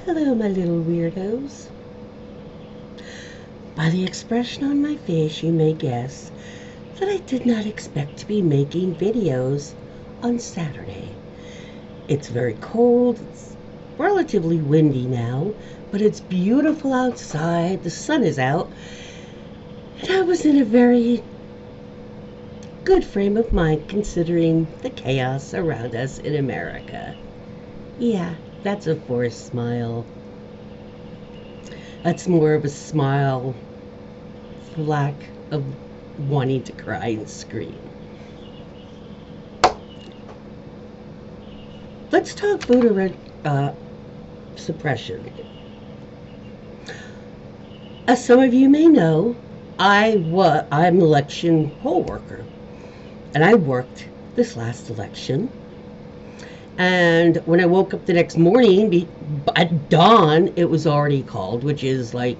Hello, my little weirdos. By the expression on my face, you may guess that I did not expect to be making videos on Saturday. It's very cold, it's relatively windy now, but it's beautiful outside, the sun is out, and I was in a very good frame of mind considering the chaos around us in America. Yeah, that's a forced smile. That's more of a smile for lack of wanting to cry and scream. Let's talk voter suppression. As some of you may know, I'm an election poll worker, and I worked this last election. And when I woke up the next morning, at dawn, it was already called, which is like,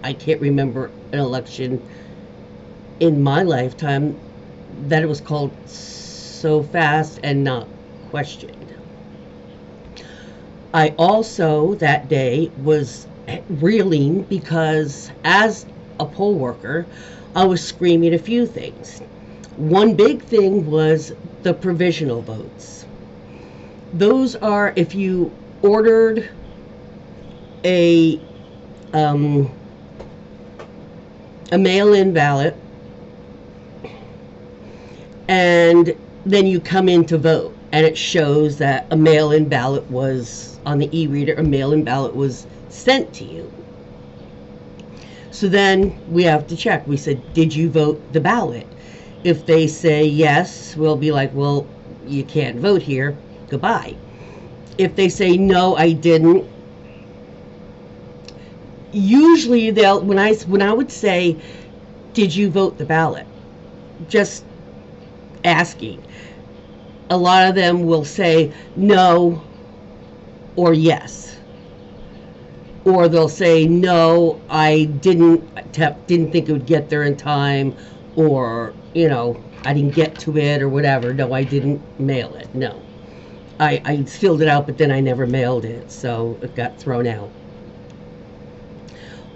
I can't remember an election in my lifetime that it was called so fast and not questioned. I also, that day, was reeling because as a poll worker, I was screaming a few things. One big thing was the provisional votes. Those are if you ordered a mail-in ballot and then you come in to vote and it shows that a mail-in ballot was on the e-reader, a mail-in ballot was sent to you. So then we have to check. We said, did you vote the ballot? If they say yes, we'll be like, well, you can't vote here. Goodbye. If they say no, I didn't, usually they'll when I would say, did you vote the ballot? Just asking. A lot of them will say no or yes. Or they'll say no, I didn't think it would get there in time, or I didn't get to it or whatever. No, I didn't mail it. No. I filled it out, but then I never mailed it, so it got thrown out.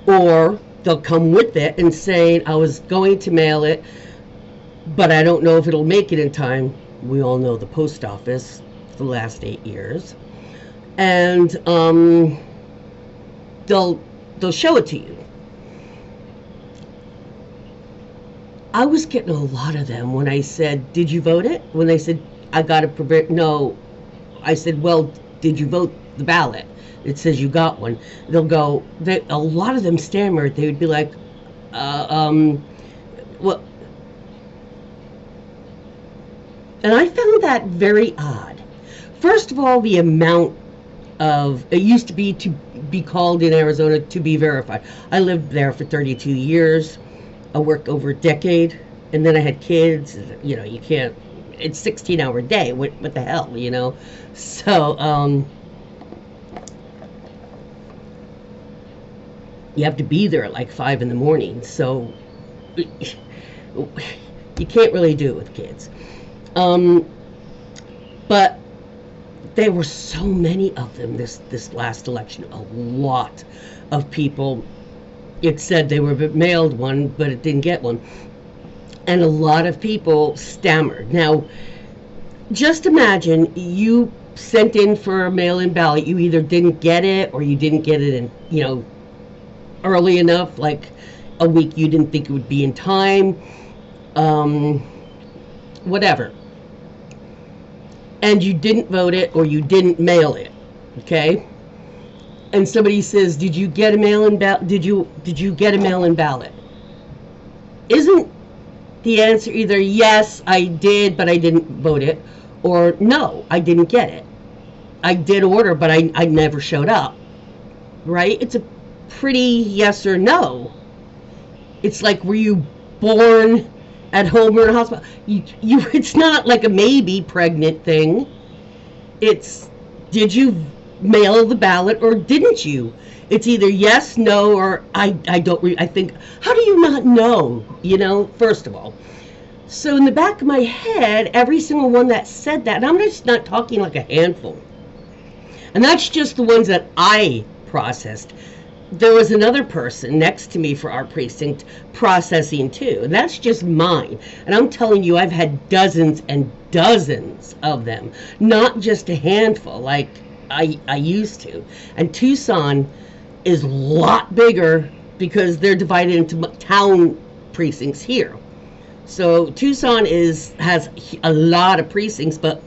Or they'll come with it and saying, I was going to mail it, but I don't know if it'll make it in time. We all know the post office for the last 8 years. And they'll show it to you. I was getting a lot of them when I said, did you vote it? When they said, I got a no. I said, well, did you vote the ballot? It says you got one. They'll go, a lot of them stammered. They would be like, well, and I found that very odd. First of all, the amount of, it used to be called in Arizona to be verified. I lived there for 32 years. I worked over a decade, and then I had kids. You can't, it's 16-hour day. What the hell, So, you have to be there at like 5 in the morning. So, you can't really do it with kids. But there were so many of them this last election. A lot of people. It said they were mailed one, but it didn't get one. And a lot of people stammered. Now, just imagine you sent in for a mail-in ballot. You either didn't get it or you didn't get it in, early enough, like a week you didn't think it would be in time, whatever. And you didn't vote it or you didn't mail it, okay? And somebody says, did you get a mail-in ballot? Did you get a mail-in ballot? Isn't the answer either yes, I did, but I didn't vote it, or no, I didn't get it. I did order, but I never showed up, right? It's a pretty yes or no. It's like, were you born at home or in a hospital? It's not like a maybe pregnant thing. It's, did you mail the ballot or didn't you? It's either yes, no, or I think, how do you not know, first of all? So in the back of my head, every single one that said that, and I'm just not talking like a handful, and that's just the ones that I processed. There was another person next to me for our precinct processing too. And that's just mine. And I'm telling you, I've had dozens and dozens of them, not just a handful like I used to. And Tucson is a lot bigger because they're divided into town precincts here. So Tucson has a lot of precincts, but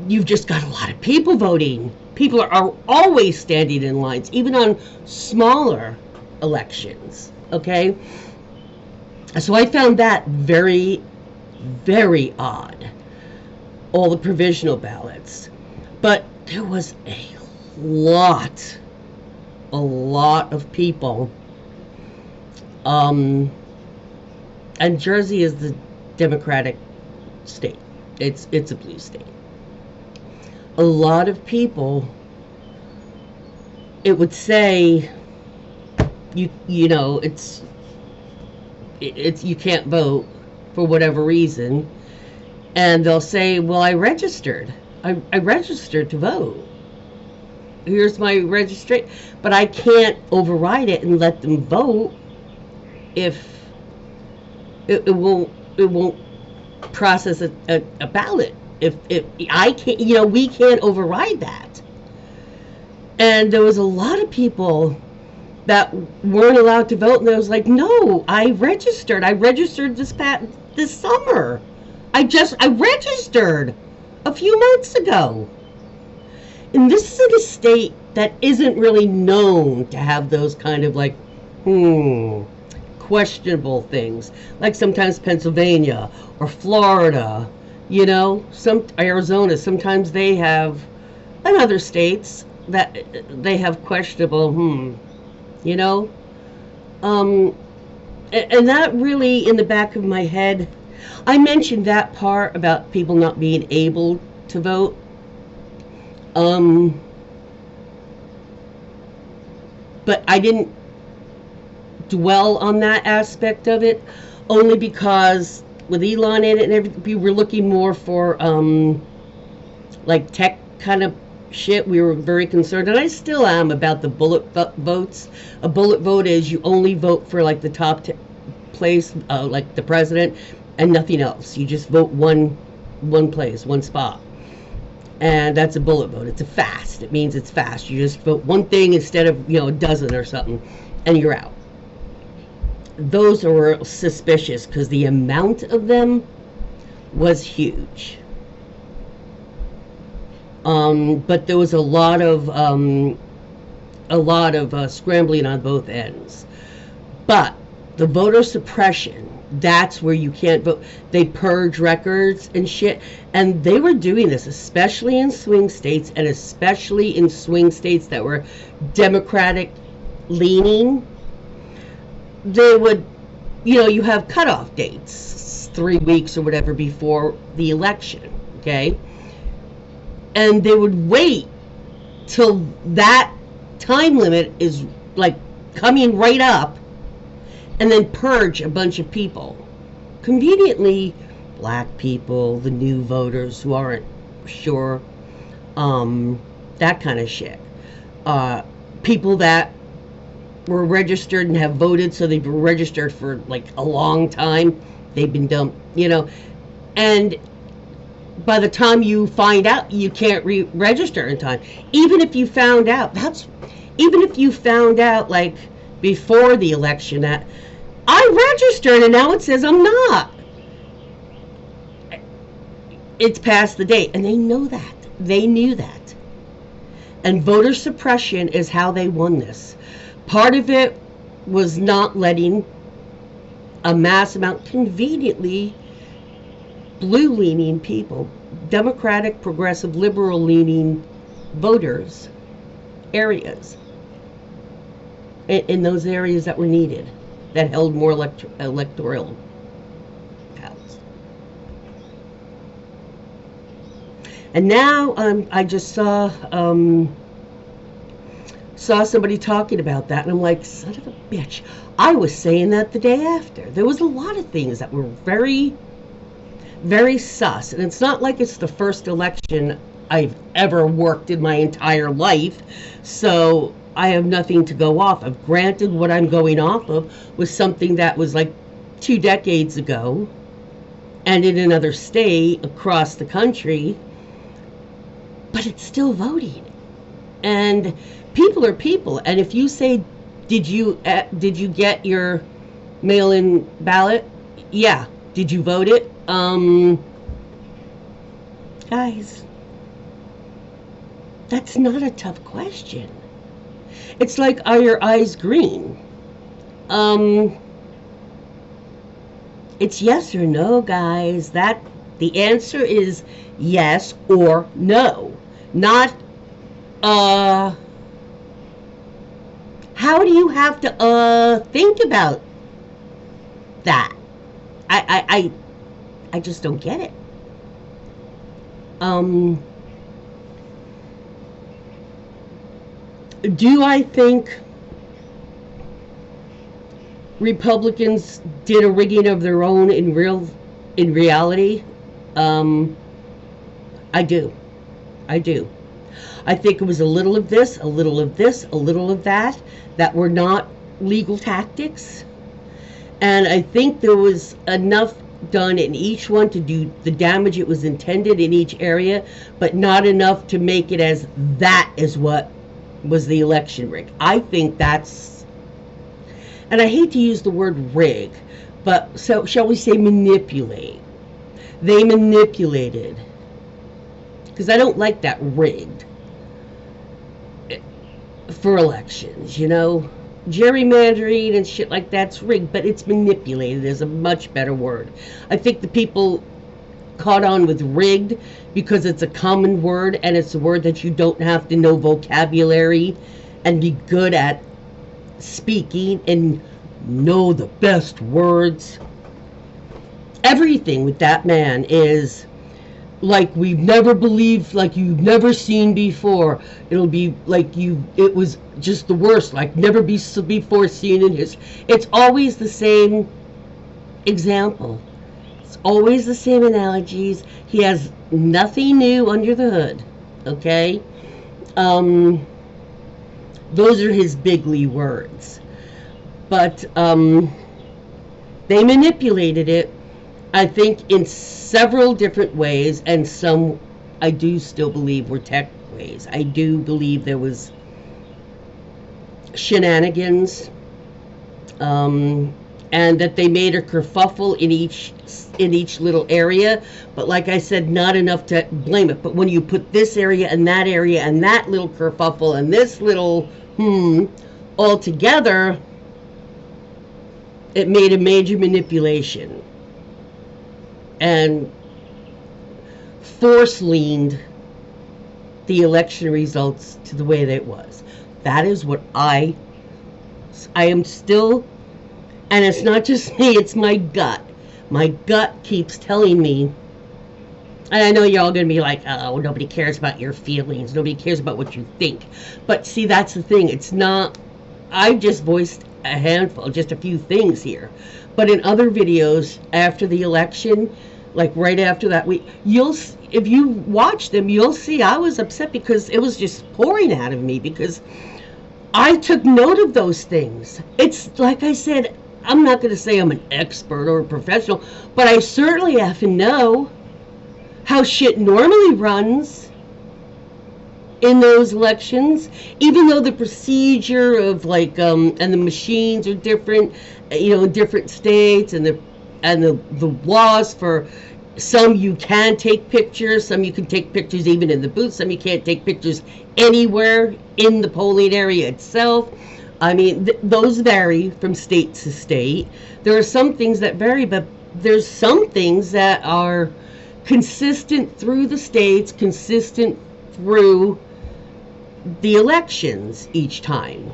you've just got a lot of people voting. People are always standing in lines, even on smaller elections, okay? So I found that very, very odd, all the provisional ballots. But there was a lot of people. And Jersey is the Democratic state. It's a blue state. A lot of people, it would say, you know, it's you can't vote for whatever reason, and they'll say, well, I registered to vote. Here's my registration, but I can't override it and let them vote if it won't process a ballot. If I can't, you know, we can't override that. And there was a lot of people that weren't allowed to vote, and I was like, no, I registered this summer. I registered a few months ago. And this is in a state that isn't really known to have those kind of like, questionable things. Like sometimes Pennsylvania or Florida, you know, some Arizona, sometimes they have, and other states that they have questionable, you know, and that really in the back of my head, I mentioned that part about people not being able to vote. But I didn't dwell on that aspect of it, only because with Elon in it and everything, we were looking more for like tech kind of shit. We were very concerned, and I still am, about the bullet votes. A bullet vote is you only vote for like the top place, like the president, and nothing else. You just vote one place, one spot. And that's a bullet vote. It's a fast. It means it's fast. You just vote one thing instead of, you know, a dozen or something, and you're out. Those were suspicious because the amount of them was huge. But there was a lot of scrambling on both ends. But the voter suppression, that's where you can't vote. They purge records and shit. And they were doing this, especially in swing states, and especially in swing states that were Democratic leaning. They would, you know, you have cutoff dates, 3 weeks or whatever before the election, okay? And they would wait till that time limit is like coming right up, and then purge a bunch of people. Conveniently, black people, the new voters who aren't sure, that kind of shit. People that were registered and have voted, so they've been registered for like a long time. They've been dumped, you know. And by the time you find out, you can't re-register in time. Even if you found out, like before the election that I registered and now it says I'm not. It's past the date, and they know that. They knew that. And voter suppression is how they won this. Part of it was not letting a mass amount, conveniently blue-leaning people, Democratic, progressive, liberal-leaning voters, areas, in those areas that were needed, that held more electoral counts. And now I just saw somebody talking about that, and I'm like, son of a bitch. I was saying that the day after. There was a lot of things that were very, very sus. And it's not like it's the first election I've ever worked in my entire life. So I have nothing to go off of. Granted, what I'm going off of was something that was like 2 decades ago and in another state across the country, but it's still voting. And people are people. And if you say, did you get your mail-in ballot? Yeah. Did you vote it? Guys, that's not a tough question. It's like, are your eyes green? It's yes or no, guys. The answer is yes or no. Not how do you have to think about that? I just don't get it. Do I think Republicans did a rigging of their own in reality? I do. I do. I think it was a little of this, a little of this, a little of that were not legal tactics. And I think there was enough done in each one to do the damage it was intended in each area, but not enough to make it as that is what was the election rig. I think that's, and I hate to use the word rig, but so shall we say manipulate. They manipulated, because I don't like that rigged for elections, you know. Gerrymandering and shit like that's rigged, but it's manipulated is a much better word. I think the people caught on with rigged because it's a common word and it's a word that you don't have to know vocabulary and be good at speaking and know the best words. Everything with that man is like we've never believed, like you've never seen before. It'll be like it was just the worst, like never before seen in his. It's always the same example. It's always the same analogies. He has nothing new under the hood. Okay? Those are his bigly words. But they manipulated it, I think, in several different ways, and some I do still believe were tech ways. I do believe there was shenanigans, and that they made a kerfuffle in each little area. But like I said, not enough to blame it. But when you put this area and that little kerfuffle and this little all together, it made a major manipulation and force-leaned the election results to the way that it was. That is what I am still, and it's not just me, it's my gut. My gut keeps telling me, and I know you're all going to be like, oh, nobody cares about your feelings, nobody cares about what you think. But see, that's the thing, it's not, I just voiced a handful, just a few things here. But in other videos after the election, like right after that week, if you watch them, you'll see I was upset because it was just pouring out of me because I took note of those things. It's like I said, I'm not going to say I'm an expert or a professional, but I certainly have to know how shit normally runs in those elections, even though the procedure of like and the machines are different, you know, in different states, and the laws for some you can take pictures, some you can take pictures even in the booth, some you can't take pictures anywhere in the polling area itself. I mean, those vary from state to state. There are some things that vary, but there's some things that are consistent through the states, consistent through the elections each time.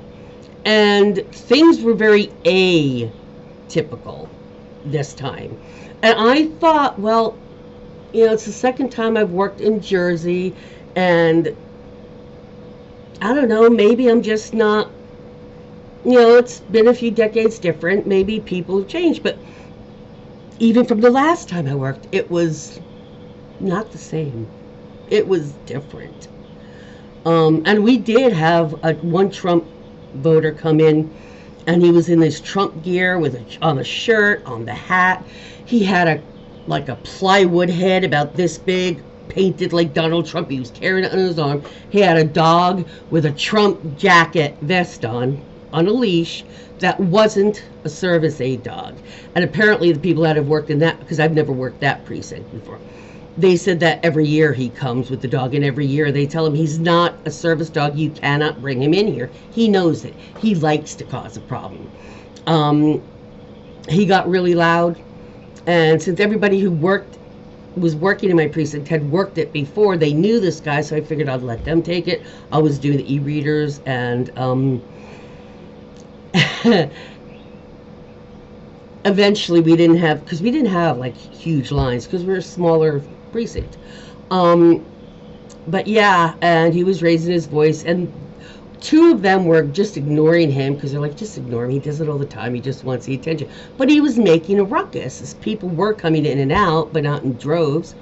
And things were very atypical this time. And I thought, well, you know, it's the second time I've worked in Jersey, and I don't know, maybe I'm just not, you know, it's been a few decades different. Maybe people have changed, but even from the last time I worked, it was not the same. It was different. And we did have one Trump voter come in, and he was in this Trump gear with on the shirt, on the hat. He had a plywood head about this big, painted like Donald Trump. He was carrying it on his arm. He had a dog with a Trump jacket vest on a leash that wasn't a service aid dog. And apparently the people that have worked in that, because I've never worked that precinct before, they said that every year he comes with the dog, and every year they tell him he's not a service dog. You cannot bring him in here. He knows it. He likes to cause a problem. He got really loud, and since everybody who was working in my precinct had worked it before, they knew this guy, so I figured I'd let them take it. I was doing the e-readers, and eventually we didn't have like huge lines because we're a smaller precinct. But yeah, and he was raising his voice, and two of them were just ignoring him because they're like, just ignore him. He does it all the time. He just wants the attention. But he was making a ruckus as people were coming in and out, but not in droves.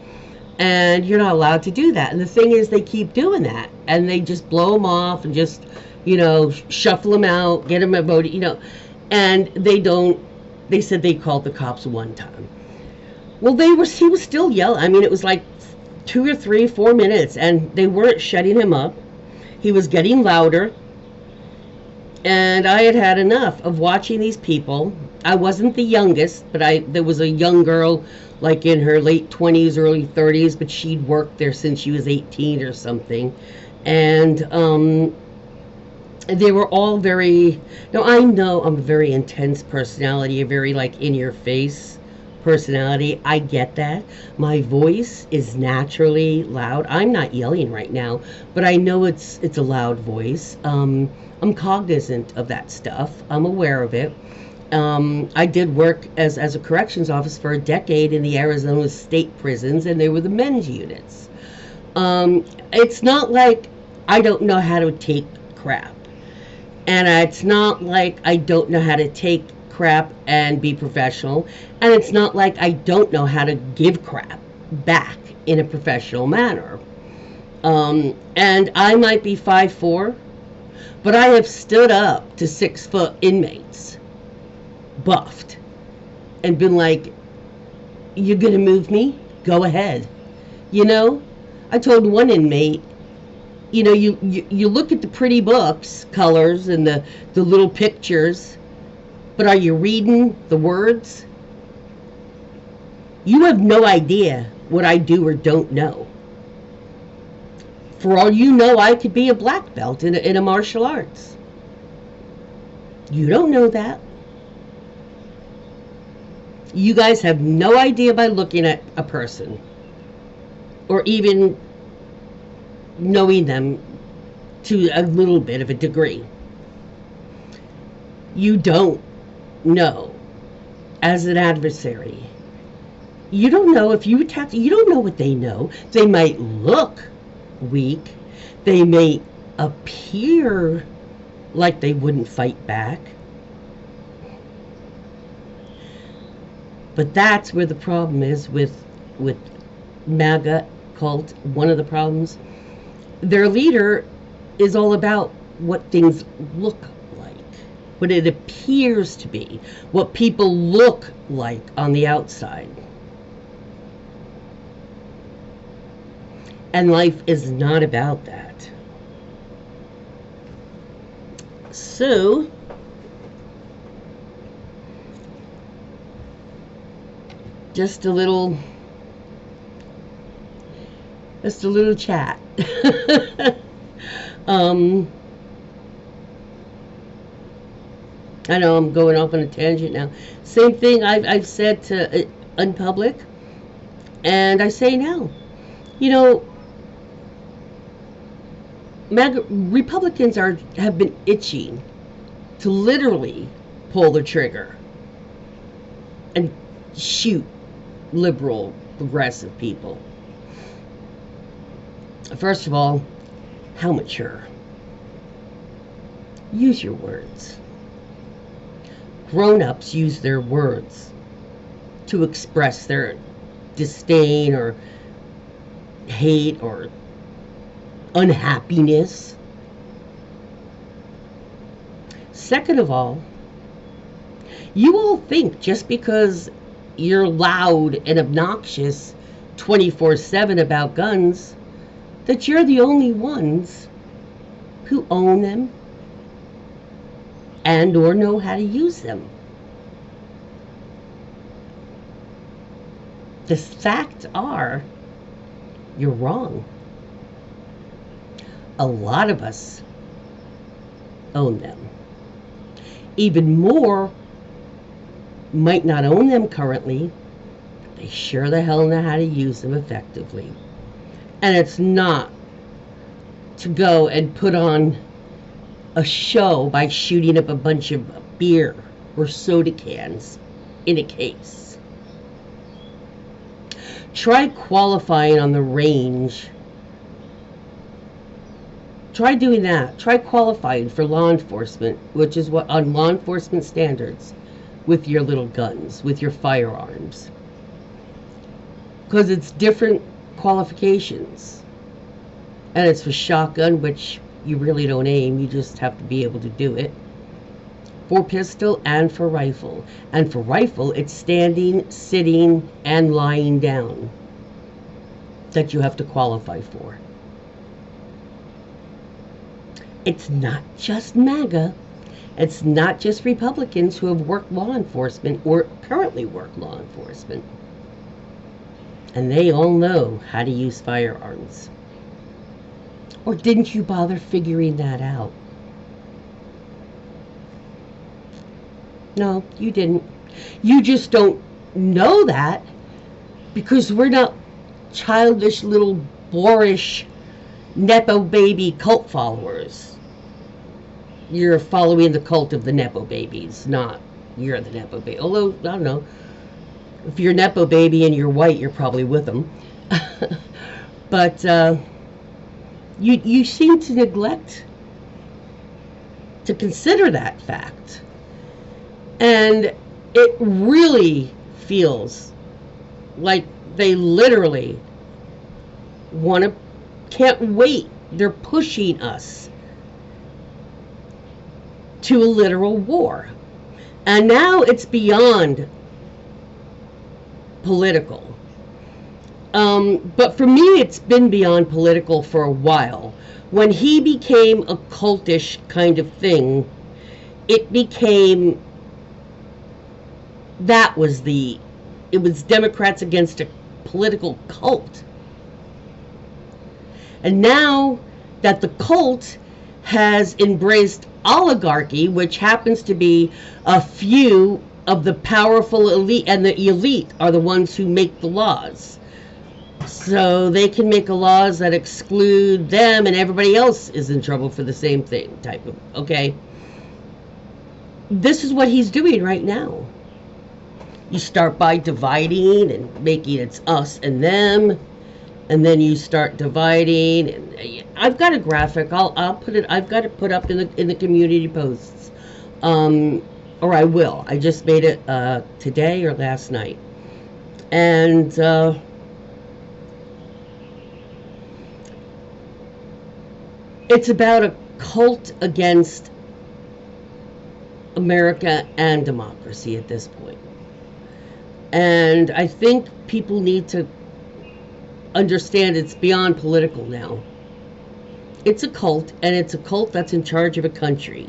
And you're not allowed to do that. And the thing is, they keep doing that, and they just blow him off and just, shuffle him out, get him a vote, and they don't. They said they called the cops one time. Well, he was still yelling. I mean, it was like 2 or 3, 4 minutes, and they weren't shutting him up. He was getting louder, and I had had enough of watching these people. I wasn't the youngest, but there was a young girl, like in her late 20s, early 30s, but she'd worked there since she was 18 or something, and they were all very. Now, I know I'm a very intense personality, a very in your face personality. I get that. My voice is naturally loud. I'm not yelling right now, but I know it's a loud voice. I'm cognizant of that stuff. I'm aware of it. I did work as a corrections officer for a decade in the Arizona state prisons, and they were the men's units. It's not like I don't know how to take crap. And it's not like I don't know how to take crap and be professional. And it's not like I don't know how to give crap back in a professional manner. And I might be 5'4", but I have stood up to 6-foot inmates, buffed, and been like, you're going to move me? Go ahead. I told one inmate, you look at the pretty books, colors, and the little pictures, but are you reading the words? You have no idea what I do or don't know. For all you know, I could be a black belt in a martial arts. You don't know that. You guys have no idea by looking at a person, or even knowing them to a little bit of a degree. You don't know as an adversary. You don't know if you attack. You don't know what they know. They might look weak. They may appear like they wouldn't fight back. But that's where the problem is with MAGA cult. One of the problems, their leader is all about what things look like, what it appears to be, what people look like on the outside. And life is not about that. So, just a little chat. I know I'm going off on a tangent now. Same thing I've said to in public, and I say now. Republicans have been itching to literally pull the trigger and shoot liberal, progressive people. First of all, how mature? Use your words. Grown-ups use their words to express their disdain or hate or unhappiness. Second of all, you all think just because you're loud and obnoxious 24/7 about guns that you're the only ones who own them and or know how to use them. The facts are, you're wrong. A lot of us own them. Even more might not own them currently, but they sure the hell know how to use them effectively. And it's not to go and put on a show by shooting up a bunch of beer or soda cans in a case. Try qualifying on the range. Try doing that. Try qualifying for law enforcement, which is what on law enforcement standards, with your little guns, with your firearms. Because it's different qualifications. And it's for shotgun, which you really don't aim, you just have to be able to do it. For pistol and for rifle. And for rifle, it's standing, sitting, and lying down that you have to qualify for. It's not just MAGA. It's not just Republicans who have worked law enforcement or currently work law enforcement. And they all know how to use firearms. Or didn't you bother figuring that out? No, you didn't. You just don't know that because we're not childish little boorish Nepo baby cult followers. You're following the cult of the Nepo babies, not you're the Nepo baby. Although, I don't know, if you're Nepo baby and you're white, you're probably with them. But you seem to neglect to consider that fact. And it really feels like they literally can't wait. They're pushing us to a literal war. And now it's beyond political. But for me, it's been beyond political for a while. When he became a cultish kind of thing, it became, it was Democrats against a political cult. And now that the cult has embraced oligarchy, which happens to be a few of the powerful elite, and the elite are the ones who make the laws. So they can make laws that exclude them and everybody else is in trouble for the same thing, type of, okay? This is what he's doing right now. You start by dividing and making it's us and them, and then you start dividing. And I've got a graphic. I'll put it. I've got it put up in the community posts, or I will. I just made it today or last night, and it's about a cult against America and democracy at this point. And I think people need to understand it's beyond political now. It's a cult, and it's a cult that's in charge of a country.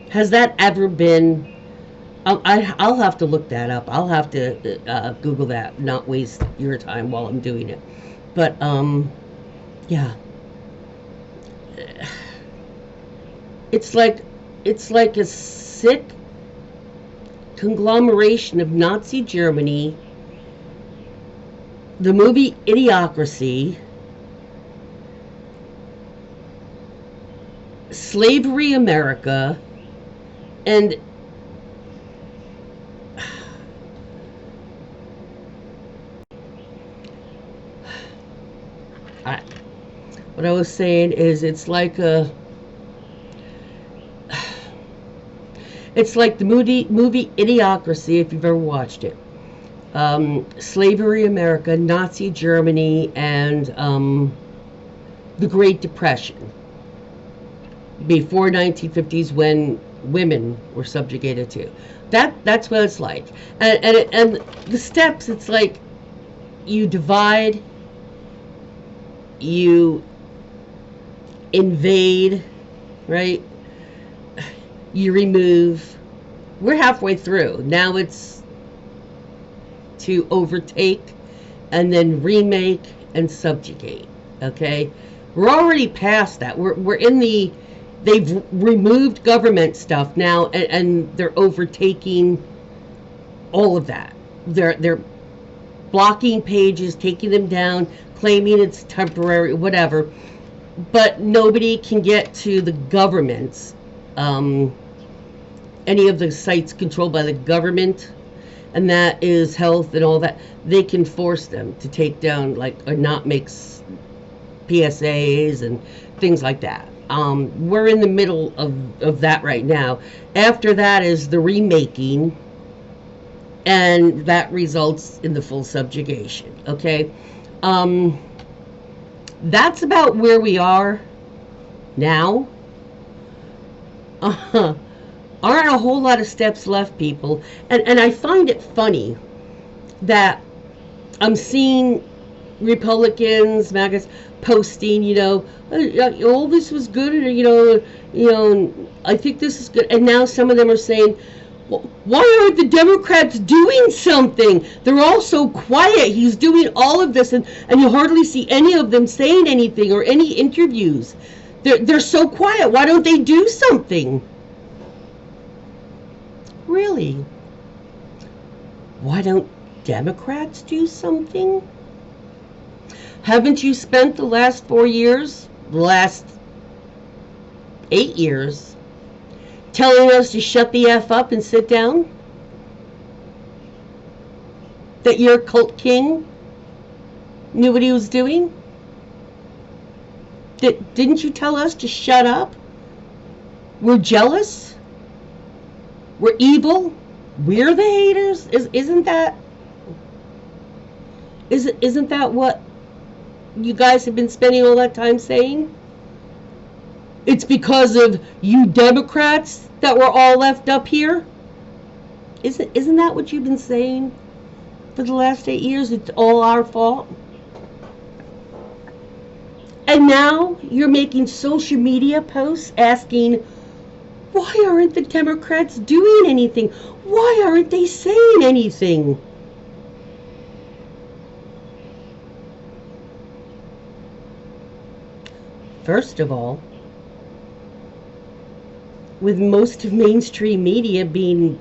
Has that ever been... I'll have to look that up. I'll have to Google that, not waste your time while I'm doing it. But, yeah. It's like a sick conglomeration of Nazi Germany, the movie Idiocracy, slavery America, and what I was saying is it's like the movie Idiocracy, if you've ever watched it. Slavery America, Nazi Germany, and the Great Depression before 1950s, when women were subjugated to. That's what it's like. And the steps, it's like you divide, you invade, right? You remove. We're halfway through. Now it's to overtake and then remake and subjugate. Okay? We're already past that. We're in the, they've removed government stuff now, and they're overtaking all of that. They're blocking pages, taking them down, claiming it's temporary, whatever. But nobody can get to the governments. Any of the sites controlled by the government, and that is health and all that, they can force them to take down, like, or not make PSAs and things like that. We're in the middle of that right now. After that is the remaking, and that results in the full subjugation. Okay? That's about where we are now. Aren't a whole lot of steps left, people. And I find it funny that I'm seeing Republicans, MAGAs, posting, oh, this was good, I think this is good. And now some of them are saying, well, why aren't the Democrats doing something? They're all so quiet. He's doing all of this, and you hardly see any of them saying anything or any interviews. They're so quiet. Why don't they do something? Really? Why don't Democrats do something? Haven't you spent the last 4 years, the last 8 years, telling us to shut the F up and sit down? That your cult king knew what he was doing? Didn't you tell us to shut up? We're jealous? We're evil? We're the haters? Isn't that what you guys have been spending all that time saying? It's because of you Democrats that we're all left up here? Isn't that what you've been saying for the last 8 years? It's all our fault? And now you're making social media posts asking, why aren't the Democrats doing anything? Why aren't they saying anything? First of all, with most of mainstream media being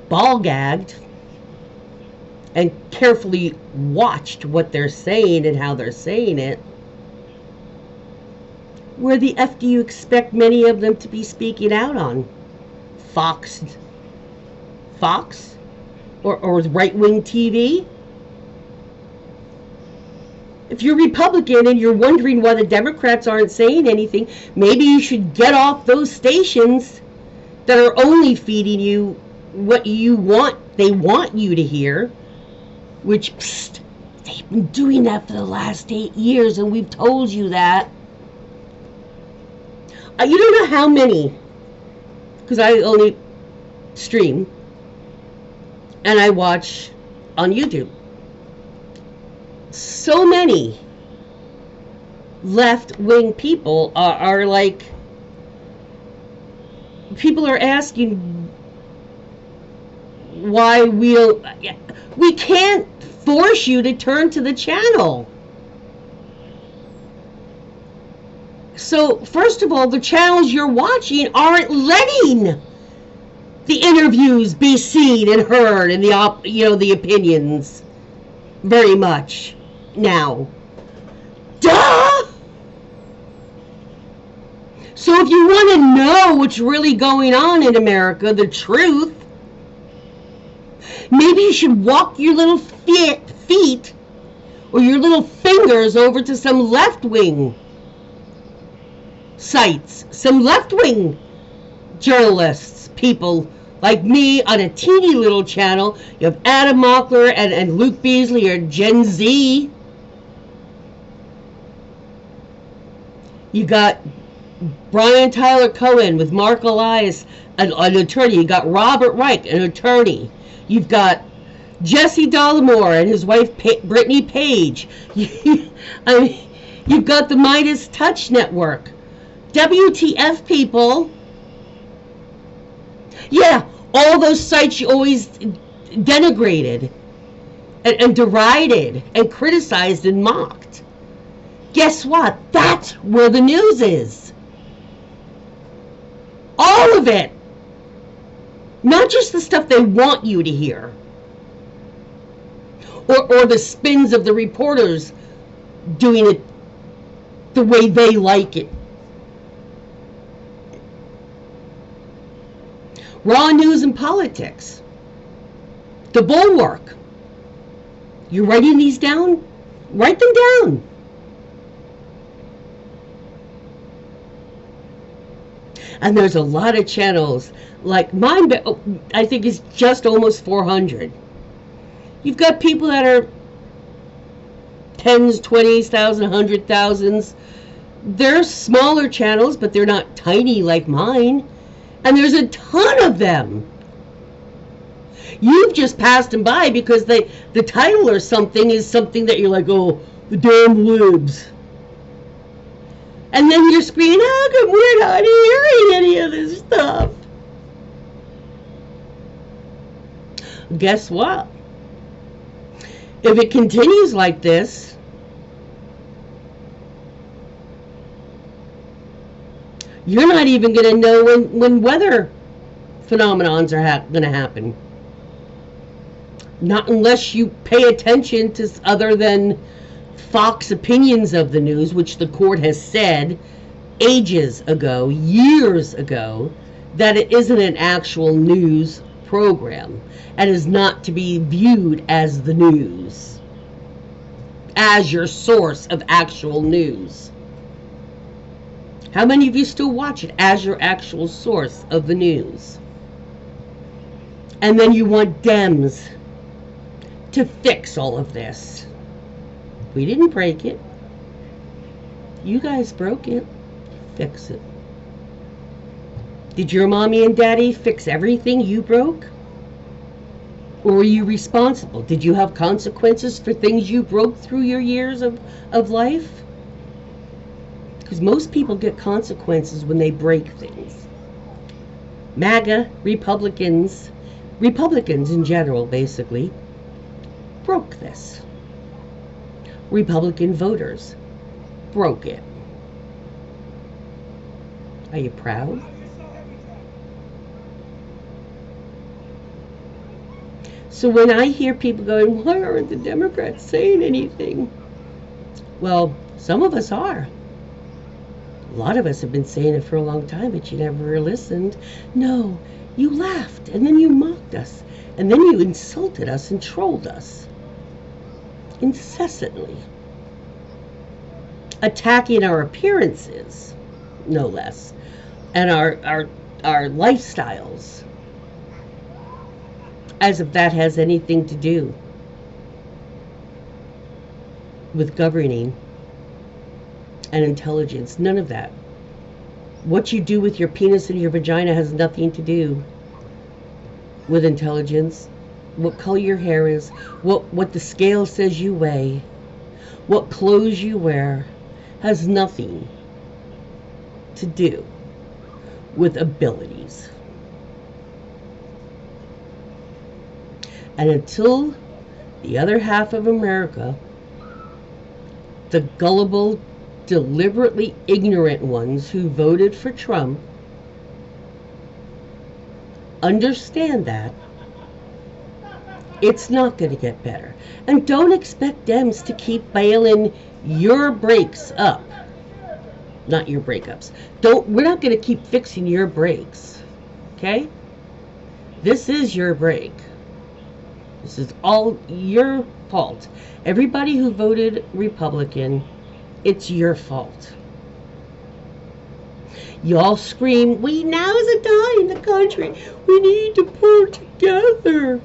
ball-gagged and carefully watched what they're saying and how they're saying it, where the F do you expect many of them to be speaking out on? Fox? Or right-wing TV? If you're Republican and you're wondering why the Democrats aren't saying anything, maybe you should get off those stations that are only feeding you what you want, they want you to hear, which, they've been doing that for the last 8 years, and we've told you that. You don't know how many, because I only stream, and I watch on YouTube. So many left-wing people are like, people are asking why we can't force you to turn to the channel. So, first of all, the channels you're watching aren't letting the interviews be seen and heard, and the opinions very much now. Duh! So if you want to know what's really going on in America, the truth, maybe you should walk your little feet or your little fingers over to some left-wing sites, some left-wing journalists, people Like me on a teeny little channel, you have Adam Mockler and Luke Beasley or Gen Z. You got Brian Tyler Cohen with Mark Elias, an attorney. You got Robert Reich, an attorney. You've got Jesse Dollemore and his wife Brittany Page. I mean, you've got the Midas Touch Network. WTF, people. Yeah, all those sites you always denigrated and derided and criticized and mocked. Guess what? That's where the news is. All of it. Not just the stuff they want you to hear. Or the spins of the reporters doing it the way they like it. Raw news and politics. The Bulwark. You writing these down? Write them down. And there's a lot of channels. Like mine, I think is just almost 400. You've got people that are tens, 20s, 100,000s. They're smaller channels, but they're not tiny like mine. And there's a ton of them. You've just passed them by because the title or something is something that you're like, oh, the damn libs. And then you're screaming, how come we're not hearing any of this stuff? Guess what? If it continues like this, you're not even going to know when weather phenomenons are going to happen. Not unless you pay attention to other than Fox opinions of the news, which the court has said ages ago, years ago, that it isn't an actual news program and is not to be viewed as the news, as your source of actual news. How many of you still watch it as your actual source of the news? And then you want Dems to fix all of this. We didn't break it. You guys broke it. Fix it. Did your mommy and daddy fix everything you broke? Or were you responsible? Did you have consequences for things you broke through your years of life? Because most people get consequences when they break things. MAGA, Republicans in general, basically, broke this. Republican voters broke it. Are you proud? So when I hear people going, why aren't the Democrats saying anything? Well, some of us are. A lot of us have been saying it for a long time, but you never listened. No, you laughed, and then you mocked us, and then you insulted us and trolled us. Incessantly. Attacking our appearances, no less, and our lifestyles. As if that has anything to do with governing and intelligence. None of that. What you do with your penis and your vagina has nothing to do with intelligence. What color your hair is, what the scale says you weigh, what clothes you wear, has nothing to do with abilities. And until the other half of America, the gullible, deliberately ignorant ones who voted for Trump, understand that, it's not going to get better. And don't expect Dems to keep bailing your breaks up. Not your breakups. We're not going to keep fixing your breaks. Okay? This is your break. This is all your fault. Everybody who voted Republican, it's your fault. Y'all scream, we now is a time in the country. We need to pull together.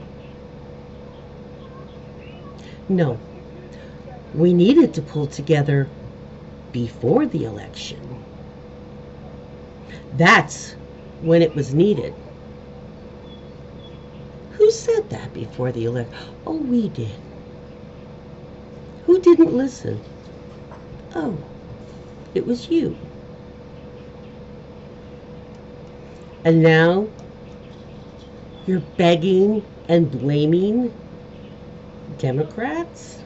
No, we needed to pull together before the election. That's when it was needed. Who said that before the election? Oh, we did. Who didn't listen? Oh, it was you. And now you're begging and blaming Democrats?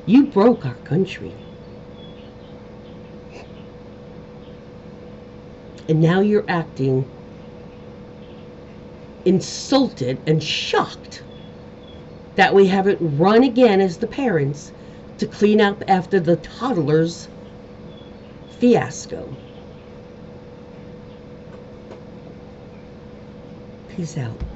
You broke our country. And now you're acting insulted and shocked that we haven't run again as the parents to clean up after the toddlers' fiasco. Peace out.